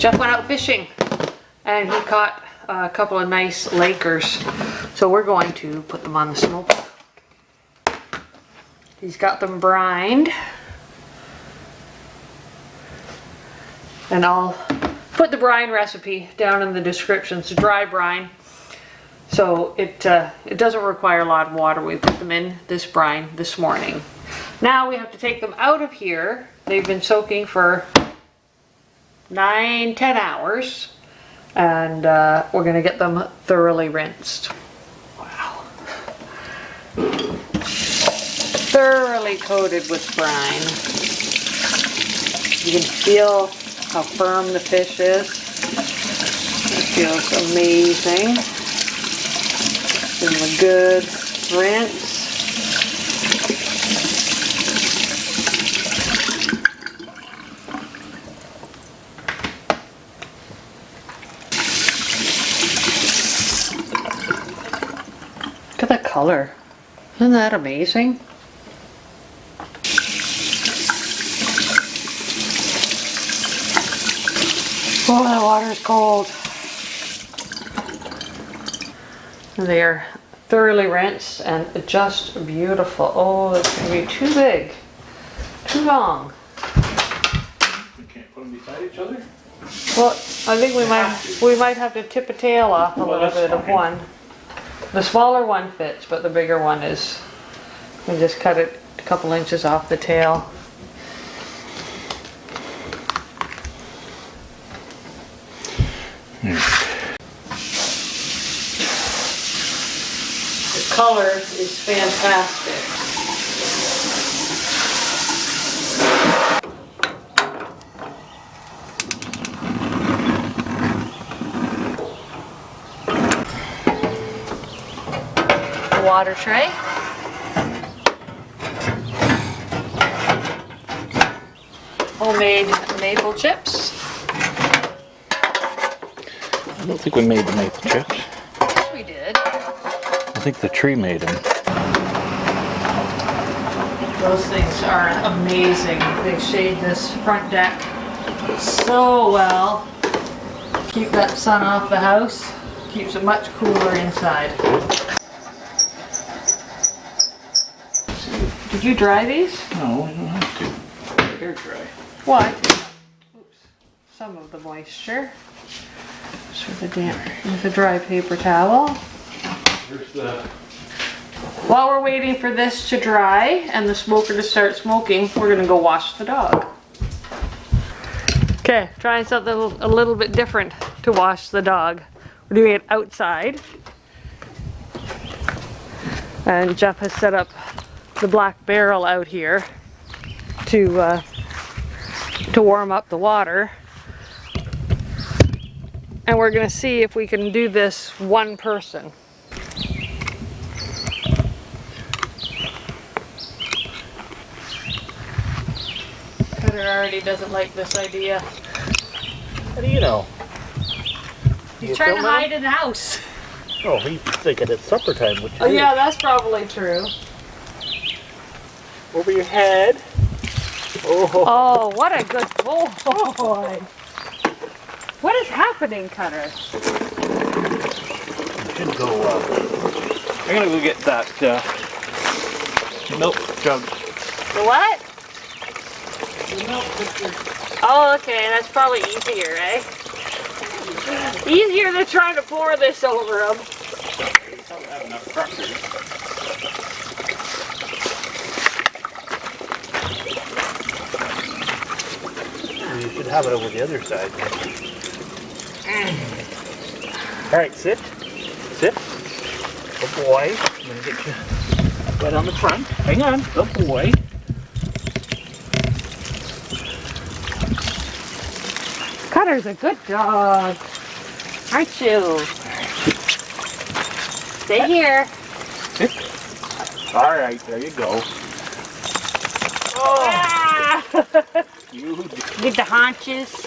Jeff went out fishing and he caught a couple of nice Lakers. So we're going to put them on the smoker. He's got them brined. And I'll put the brine recipe down in the description. It's dry brine. So it doesn't require a lot of water. We put them in this brine this morning. Now we have to take them out of here. They've been soaking for 9-10 hours. And we're going to get them thoroughly rinsed. Wow. Thoroughly coated with brine. You can feel how firm the fish is. It feels amazing. Give them a good rinse. Look at the color. Isn't that amazing? Oh, that water's cold. They're thoroughly rinsed and just beautiful. Oh, it's going to be too big, too long. We can't put them beside each other? Well, I think we might have to tip a tail off a little bit of one. The smaller one fits, but the bigger one is, we just cut it a couple inches off the tail. The color is fantastic. Water tray. Homemade maple chips. I don't think we made the maple chips. Yes, we did. I think the tree made them. Those things are amazing. They shade this front deck so well. Keep that sun off the house. Keeps it much cooler inside. Did you dry these? No, we don't have to. They're dry. What? Oops. Some of the moisture. Just with a damp, with a dry paper towel. Here's the... While we're waiting for this to dry and the smoker to start smoking, we're gonna go wash the dog. Okay, trying something a little bit different to wash the dog. We're doing it outside. And Jeff has set up the black barrel out here to warm up the water. And we're gonna see if we can do this one person. Cutter already doesn't like this idea. How do you know? He's trying to hide in the house. Oh, he's thinking it's supper time, which Oh yeah, that's probably true. Over your head. Oh, what a good boy. What is happening, Cutter? You should go, I'm gonna go get that, milk jug. The what? The milk pitcher. Oh, okay, that's probably easier, eh? Easier than trying to pour this over him. You don't have enough pressure. You should have it over the other side. All right, sit. Sit. Good boy. I'm going to get you right on the front. Hang on. Good boy. Cutter's a good dog. Aren't you? Stay here. Sit. All right, there you go. Oh, Ah! you. Get the haunches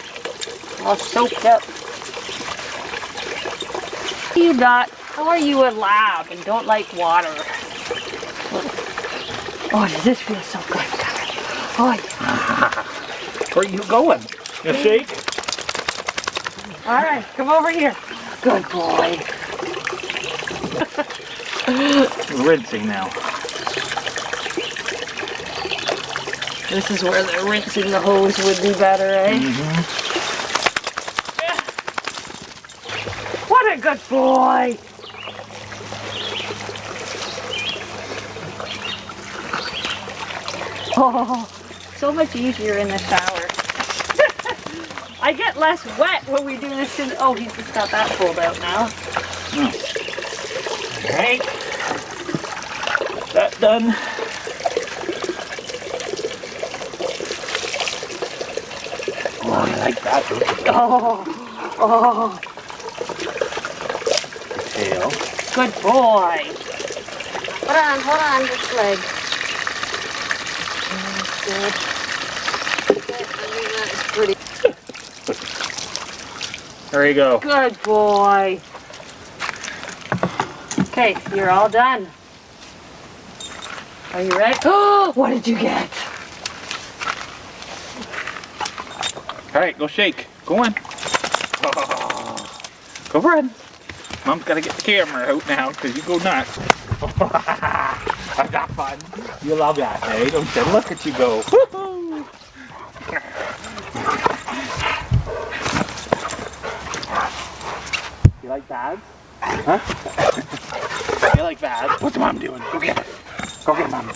all soaked up. You not? How are you a lab and don't like water? Oh, does this feel so good, Cutter? Oh, yeah. Where are you going? You shake? All right, come over here. Good boy. Rinsing now. This is where the rinsing the hose would be better, eh? What a good boy. Oh, so much easier in the shower. I get less wet when we do this in, oh, he's just got that pulled out now. Alright. That done. Oh, I like that. Oh, Tail. good boy. Hold on, this leg. Good. That's pretty. There you go. Good boy. Okay, you're all done. Are you ready? Oh, what did you get? Alright, go shake. Go on. Go run. Mom's got to get the camera out now because you go nuts. I've got fun. You love that, eh? Don't you? Look at you go. Woohoo! You like that? Huh? You like that? What's Mom doing? Go get it. Go get Mom.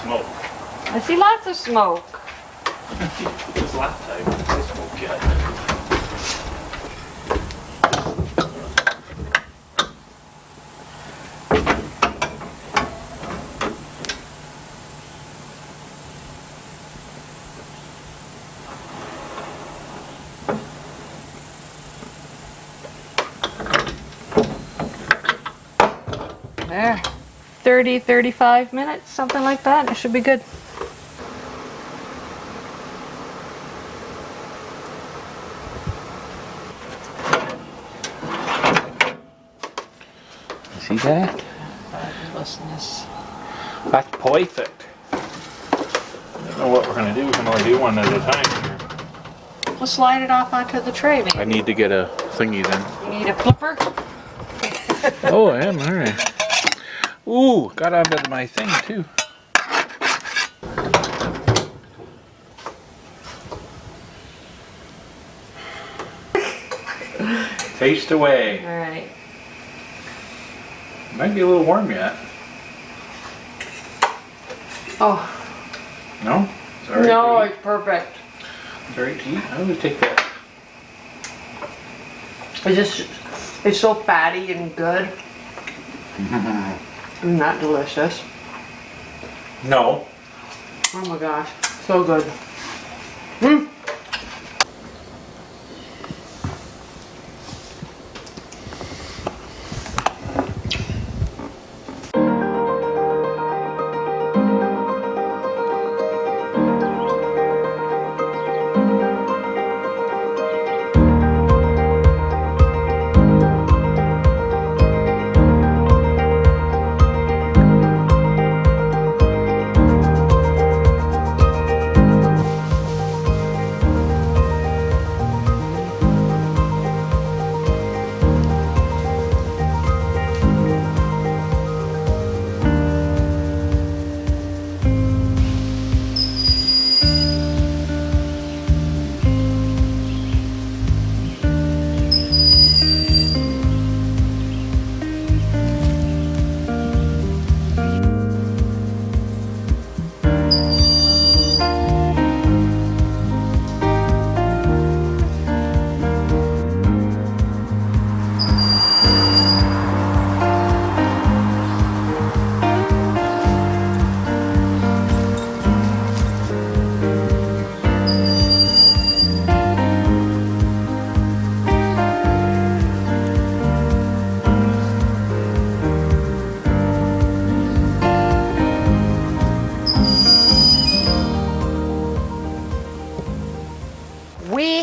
Smoke. I see lots of smoke. This last time, I smoked yet. There. 30, 35 minutes, something like that. It should be good. See that? Fabulousness. That's perfect. I don't know what we're going to do. We can only do one at a time here. We'll slide it off onto the tray, maybe. I need to get a thingy then. You need a flipper? Oh, I am. All right. Ooh, got onto my thing too. Taste away. All right. Might be a little warm yet. Oh, No? It's all right no, to eat? it's perfect. It's all right to eat? I would take that. It's so fatty and good. Isn't that delicious? No. Oh my gosh, so good. Mm.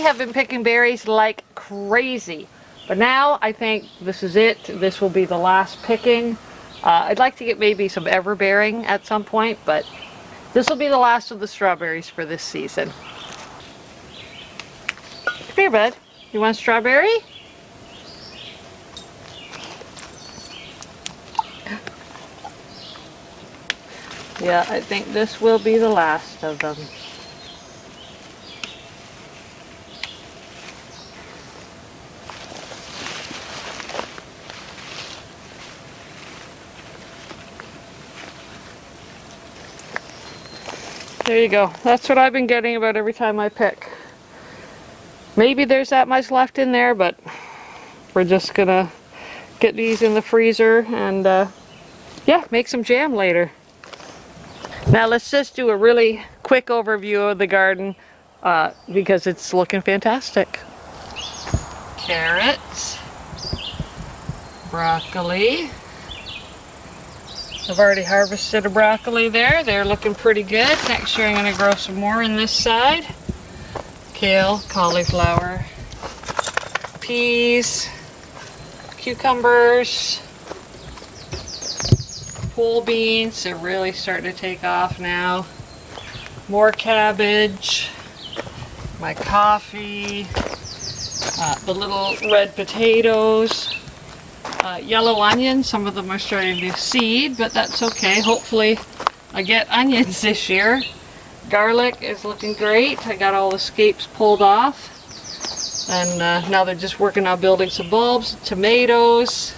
have been picking berries like crazy. But now I think this is it. This will be the last picking. I'd like to get maybe some everbearing at some point, but this will be the last of the strawberries for this season. Come here, bud. You want a strawberry? Yeah, I think this will be the last of them. There you go. That's what I've been getting about every time I pick. Maybe there's that much left in there, but we're just gonna get these in the freezer and yeah, make some jam later. Now let's just do a really quick overview of the garden because it's looking fantastic. Carrots, broccoli. I've already harvested a broccoli there. They're looking pretty good. Next year I'm going to grow some more in this side. Kale, cauliflower, peas, cucumbers, pole beans. They're really starting to take off now. More cabbage, my coffee, the little red potatoes. Yellow onions, some of them are starting to seed, but that's okay. Hopefully I get onions this year. Garlic is looking great. I got all the scapes pulled off. And now they're just working on building some bulbs. Tomatoes.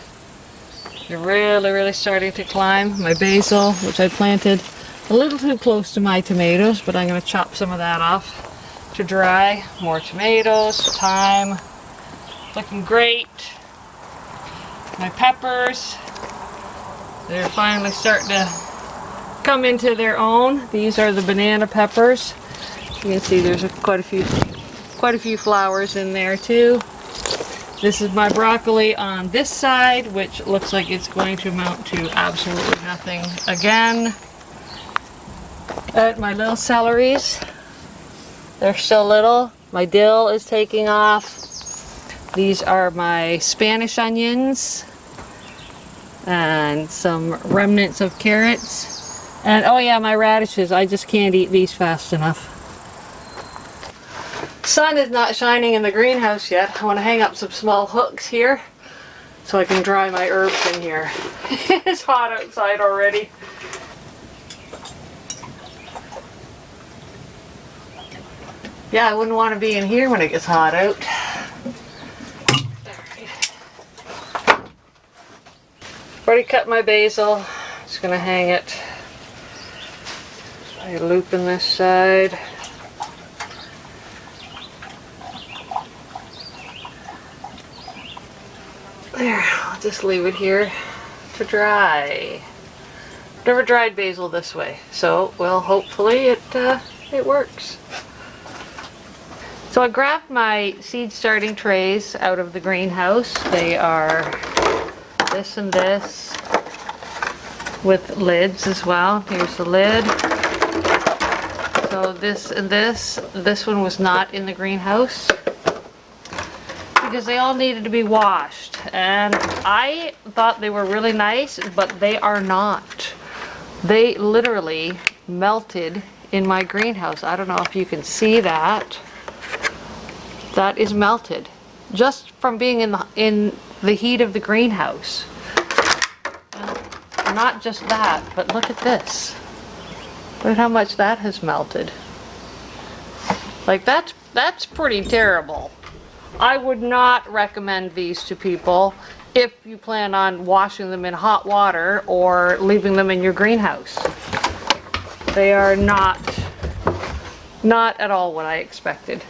They're really starting to climb. My basil, which I planted a little too close to my tomatoes, but I'm going to chop some of that off to dry. More tomatoes, thyme. Looking great. My peppers, they're finally starting to come into their own. These are the banana peppers. You can see there's quite a few flowers in there too. This is my broccoli on this side, which looks like it's going to amount to absolutely nothing again. My little celeries, they're still little. My dill is taking off. These are my Spanish onions and some remnants of carrots. And oh yeah, my radishes. I just can't eat these fast enough. Sun is not shining in the greenhouse yet. I want to hang up some small hooks here so I can dry my herbs in here. It's hot outside already. Yeah, I wouldn't want to be in here when it gets hot out. Already cut my basil. Just gonna hang it. I loop in this side. There, I'll just leave it here to dry. Never dried basil this way, so well, hopefully it works. So I grabbed my seed starting trays out of the greenhouse. They are this and this with lids as well. Here's the lid. So this and this one was not in the greenhouse because they all needed to be washed, and I thought they were really nice, but they are not. They literally melted in my greenhouse. I don't know if you can see that. That is melted just from being in the heat of the greenhouse. And not just that, but look at this. Look at how much that has melted. Like that's pretty terrible. I would not recommend these to people if you plan on washing them in hot water or leaving them in your greenhouse. They are not at all what I expected.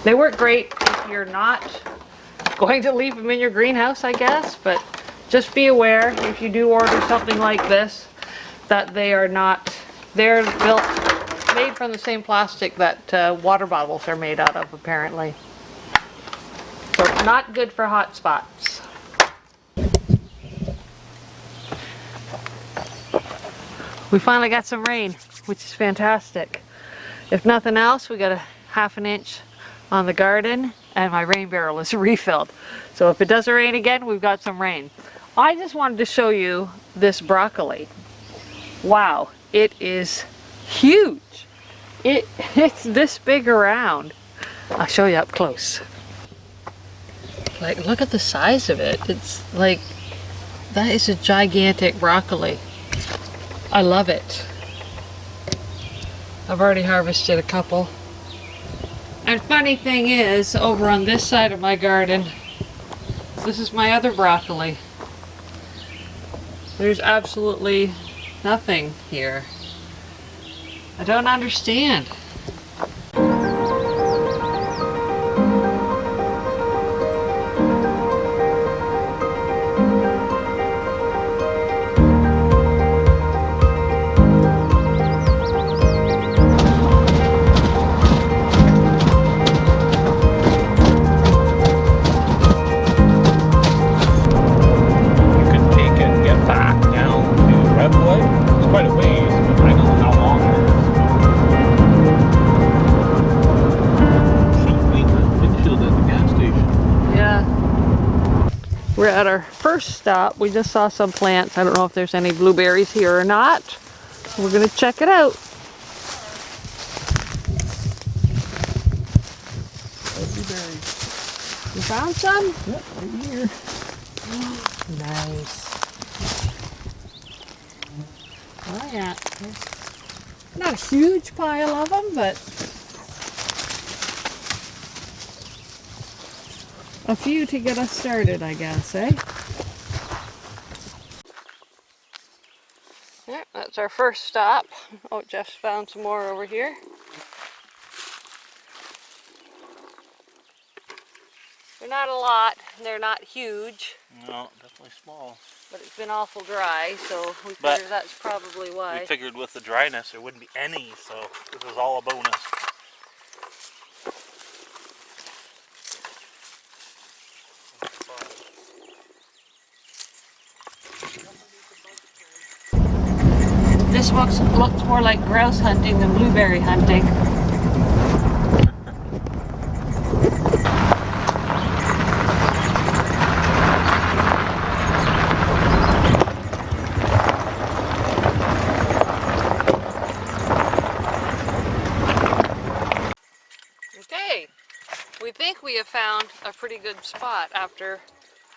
They work great if you're not going to leave them in your greenhouse, I guess, but just be aware if you do order something like this that they're made from the same plastic that water bottles are made out of, apparently. So not good for hot spots. We finally got some rain, which is fantastic. If nothing else, we got a ½ inch on the garden, and my rain barrel is refilled. So if it doesn't rain again, we've got some rain. I just wanted to show you this broccoli. Wow, it is huge. It's this big around. I'll show you up close. Like, look at the size of it. It's like, that is a gigantic broccoli. I love it. I've already harvested a couple. And funny thing is, over on this side of my garden, this is my other broccoli. There's absolutely nothing here. I don't understand. We're at our first stop. We just saw some plants. I don't know if there's any blueberries here or not. We're gonna check it out. Blueberries. You found some? Yep, right here. Nice. Oh yeah. There's not a huge pile of them, but a few to get us started, I guess, eh? Yeah, that's our first stop. Oh, Jeff's found some more over here. They're not a lot, they're not huge. No, definitely small. But it's been awful dry, so we figured that's probably why. We figured with the dryness there wouldn't be any, so this is all a bonus. This looks more like grouse hunting than blueberry hunting. Okay, we think we have found a pretty good spot after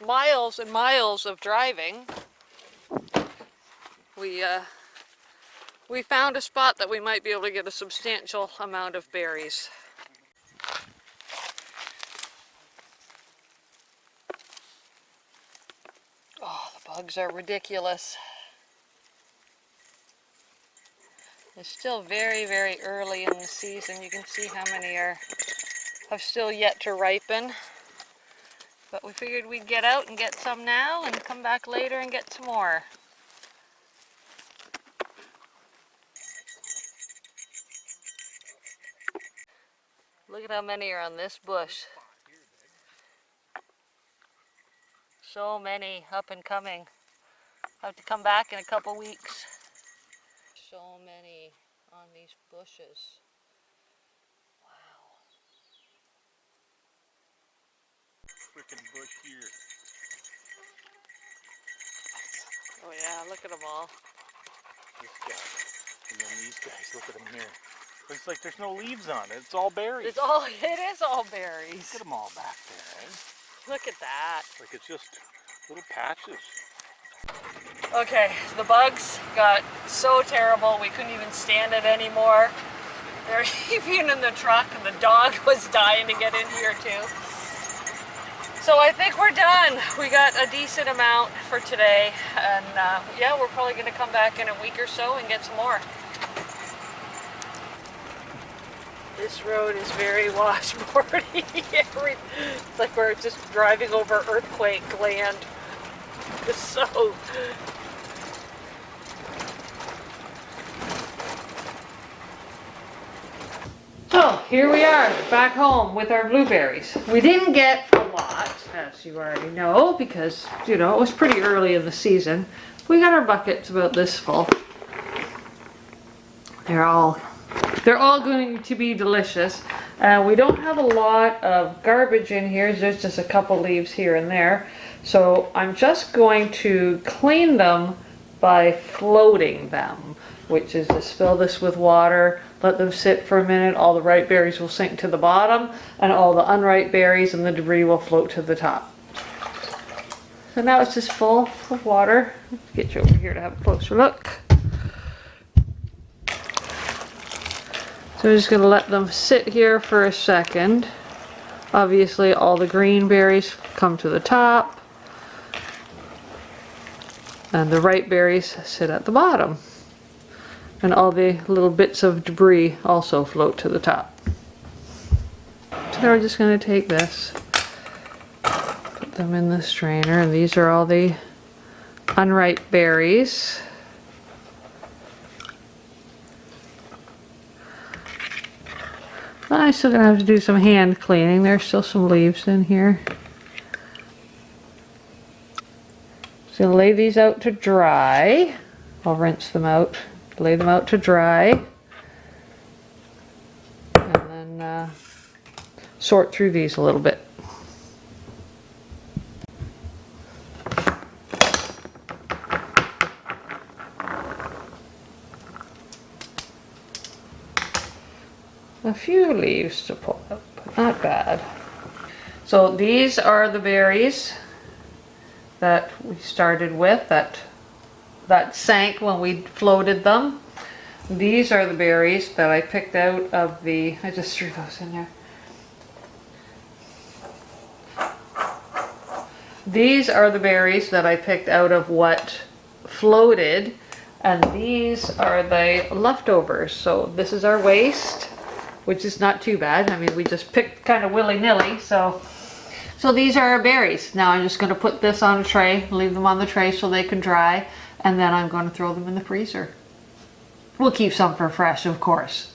miles and miles of driving. We found a spot that we might be able to get a substantial amount of berries. Oh, the bugs are ridiculous. It's still very, very early in the season. You can see how many have still yet to ripen. But we figured we'd get out and get some now and come back later and get some more. Look at how many are on this bush. So many up and coming. I'll have to come back in a couple weeks. So many on these bushes. Wow. Frickin' bush here. Oh yeah, look at them all. This guy. And then these guys, look at them here. Looks like there's no leaves on it. It's all berries. It is all berries. Look at them all back there, eh? Look at that. Like it's just little patches. Okay, the bugs got so terrible we couldn't even stand it anymore. They're even in the truck and the dog was dying to get in here too. So I think we're done. We got a decent amount for today, and yeah, we're probably going to come back in a week or so and get some more. This road is very washboardy. It's like we're just driving over earthquake land. So here we are, back home with our blueberries. We didn't get a lot, as you already know, because, you know, it was pretty early in the season. We got our buckets about this full. They're all going to be delicious. We don't have a lot of garbage in here. There's just a couple leaves here and there. So I'm just going to clean them by floating them, which is just fill this with water, let them sit for a minute. All the ripe berries will sink to the bottom, and all the unripe berries and the debris will float to the top. So now it's just full of water. Let's get you over here to have a closer look. So we're just going to let them sit here for a second. Obviously all the green berries come to the top, and the ripe berries sit at the bottom. And all the little bits of debris also float to the top. So now we're just going to take this, put them in the strainer, and these are all the unripe berries. I'm still going to have to do some hand cleaning. There's still some leaves in here. Just going to lay these out to dry. I'll rinse them out, lay them out to dry, and then sort through these a little bit. A few leaves to pull up, but not bad. So these are the berries that we started with, that sank when we floated them. These are the berries that I picked out of the, I just threw those in there. These are the berries that I picked out of what floated, and these are the leftovers. So this is our waste, which is not too bad. I mean, we just picked kind of willy-nilly, so these are our berries. Now I'm just going to put this on a tray, leave them on the tray so they can dry, and then I'm going to throw them in the freezer. We'll keep some for fresh, of course.